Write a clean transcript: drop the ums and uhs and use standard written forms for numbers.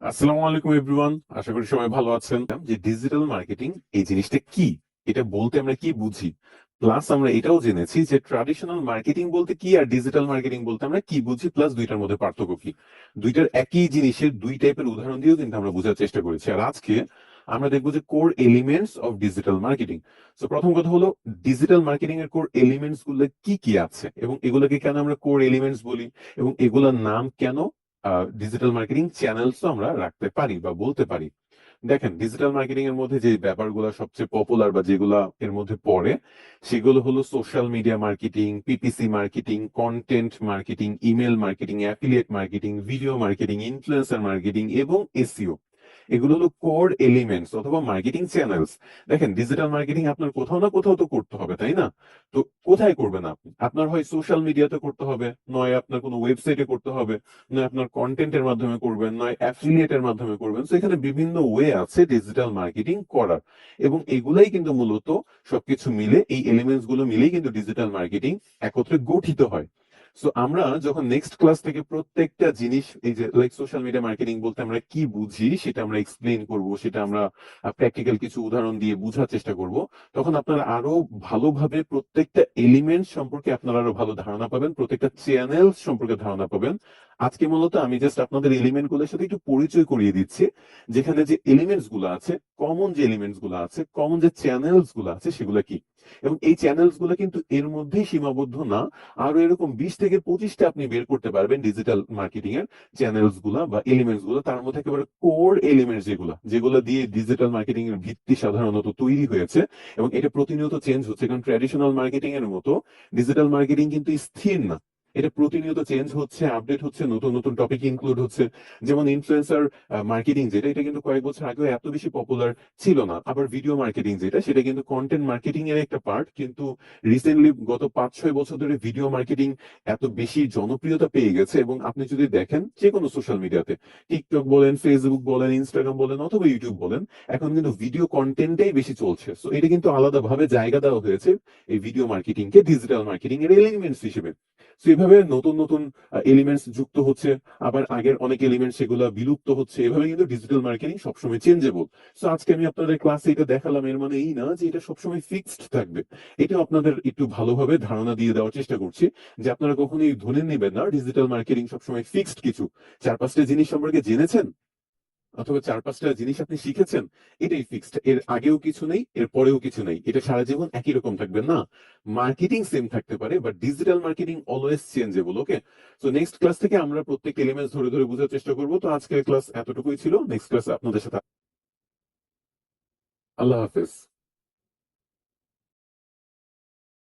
আসসালামু আলাইকুম এভরিওয়ান, আশা করি সবাই ভালো আছেন। যে ডিজিটাল মার্কেটিং এই জিনিসটা কি, এটা বলতে আমরা কি বুঝি, প্লাস আমরা এটাও জেনেছি যে ট্রাডিশনাল মার্কেটিং বলতে কি আর ডিজিটাল মার্কেটিং বলতে আমরা কি বুঝি, প্লাস দুইটার মধ্যে পার্থক্য কি। দুইটার একই জিনিসের দুই টাইপের উদাহরণ দিয়েও কিন্তু আমরা বোঝার চেষ্টা করেছি। আর আজকে আমরা দেখবো যে core elements of digital marketing. তো প্রথম কথা হলো, ডিজিটাল মার্কেটিং এর কোর এলিমেন্টস গুলো কি কি আছে এবং এগুলোকে কেন আমরা কোর এলিমেন্টস বলি, এবং এগুলোর নাম কেন ডিজিটাল মার্কেটিং চ্যানেলস আমরা রাখতে পারি বা বলতে পারি। দেখেন, ডিজিটাল মার্কেটিং এর মধ্যে যে ব্যাপারগুলো সবচেয়ে পপুলার বা যেগুলা এর মধ্যে পড়ে, সেগুলো হলো social media marketing, PPC marketing, content marketing, email marketing, affiliate marketing, video marketing, influencer marketing এবং এসইও। এগুলো হলো কোর এলিমেন্টস অথবা মার্কেটিং চ্যানেলস। দেখেন, ডিজিটাল মার্কেটিং আপনার কোথাও না কোথাও তো করতে হবে, তাই না? তো কোথায় করবেন আপনি? আপনার হয় সোশ্যাল মিডিয়াতে করতে হবে, নয় আপনার কোনো ওয়েবসাইটে করতে হবে, নয় আপনার কন্টেন্টের মাধ্যমে করবেন, নয় অ্যাফিলিয়েটের মাধ্যমে করবেন। তো এখানে বিভিন্ন ওয়ে আছে ডিজিটাল মার্কেটিং করার, এবং এগুলাই কিন্তু মূলত সবকিছু মিলে, এই এলিমেন্টস গুলো মিলেই কিন্তু ডিজিটাল মার্কেটিং একত্রে গঠিত হয়। সো আমরা যখন নেক্সট ক্লাস থেকে প্রত্যেকটা জিনিস, এই যে লাইক সোশ্যাল মিডিয়া মার্কেটিং বলতে আমরা কি বুঝি সেটা আমরা এক্সপ্লেইন করব, সেটা আমরা প্র্যাকটিক্যাল কিছু উদাহরণ দিয়ে বোঝার চেষ্টা করব, তখন আপনারা আরো ভালোভাবে প্রত্যেকটা এলিমেন্ট সম্পর্কে আপনারা আরো ভালো ধারণা পাবেন, প্রত্যেকটা চ্যানেল সম্পর্কে ধারণা পাবেন। আজকে মূলত আমি জাস্ট আপনাদের এলিমেন্ট গুলোর সাথে একটু পরিচয় করিয়ে দিচ্ছি, যেখানে যে এলিমেন্টস গুলো আছে, কমন যে এলিমেন্টস গুলো আছে, কমন যে চ্যানেলস গুলো আছে, সেগুলো কি। এবং এই চ্যানেলস গুলো কিন্তু এর মধ্যেই সীমাবদ্ধ না, আরো এরকম 20 থেকে 25টা আপনি বের করতে পারবেন ডিজিটাল মার্কেটিং এর চ্যানেলস গুলা বা এলিমেন্টস গুলো। তার মধ্যে একেবারে কোর এলিমেন্টস যেগুলো, যেগুলো দিয়ে ডিজিটাল মার্কেটিং এর ভিত্তি সাধারণত তৈরি হয়েছে, এবং এটা প্রতিনিয়ত চেঞ্জ হচ্ছে, কারণ ট্র্যাডিশনাল মার্কেটিং এর মতো ডিজিটাল মার্কেটিং কিন্তু স্থির না। এটা প্রতিনিয়ত চেঞ্জ হচ্ছে, আপডেট হচ্ছে, নতুন নতুন টপিক ইনক্লুড হচ্ছে। যেমন ইনফ্লুয়েন্সার মার্কেটিং যেটা, এটা কিন্তু কয়েক বছর আগেও এত বেশি পপুলার ছিল না। আবার ভিডিও মার্কেটিং যেটা, সেটা কিন্তু কন্টেন্ট মার্কেটিং এর একটা পার্ট, কিন্তু রিসেন্টলি গত 5-6 বছর ধরে ভিডিও মার্কেটিং এত বেশি জনপ্রিয়তা পেয়ে গেছে। এবং আপনি যদি দেখেন যে কোনো সোশ্যাল মিডিয়াতে, টিকটক বলেন, ফেসবুক বলেন, ইনস্টাগ্রাম বলেন অথবা ইউটিউব বলেন, এখন কিন্তু ভিডিও কন্টেন্টটাই বেশি চলছে। সো এটা কিন্তু আলাদাভাবে জায়গা দেওয়া হয়েছে এই ভিডিও মার্কেটিং কে ডিজিটাল মার্কেটিং এর এলিমেন্টস হিসেবে। তো এইভাবে নতুন নতুন এলিমেন্টস যুক্ত হচ্ছে, আবার আগের অনেক এলিমেন্ট সেগুলো বিলুপ্ত হচ্ছে। এভাবে কিন্তু ডিজিটাল মার্কেটিং সবসময় চেঞ্জেবল। সো আজকে আমি আপনাদের ক্লাসে এটা দেখালাম, এর মানে এই না যে এটা সবসময় ফিক্সড থাকবে। এটা আপনাদের একটু ভালোভাবে ধারণা দিয়ে দেওয়ার চেষ্টা করছি, যে আপনারা কখনোই ধরে নেবেন না ডিজিটাল মার্কেটিং সবসময় ফিক্সড কিছু। 4-5টা জিনিস সম্পর্কে জেনেছেন অথবা 4-5টা জিনিস আপনি শিখেছেন, এটাই ফিক্সড। এর আগেও কিছু নেই, এর পরেও কিছু নেই। এটা সারা জীবন একই রকম থাকবে না। মার্কেটিং সেম থাকতে পারে, but digital marketing always changeable. Okay, so next class থেকে আমরা প্রত্যেক এলিমেন্টস ধরে ধরে বোঝার চেষ্টা করব। তো আজকের ক্লাস এতটুকুই ছিল, নেক্সট ক্লাসে আপনাদের সাথে। আল্লাহ হাফেজ।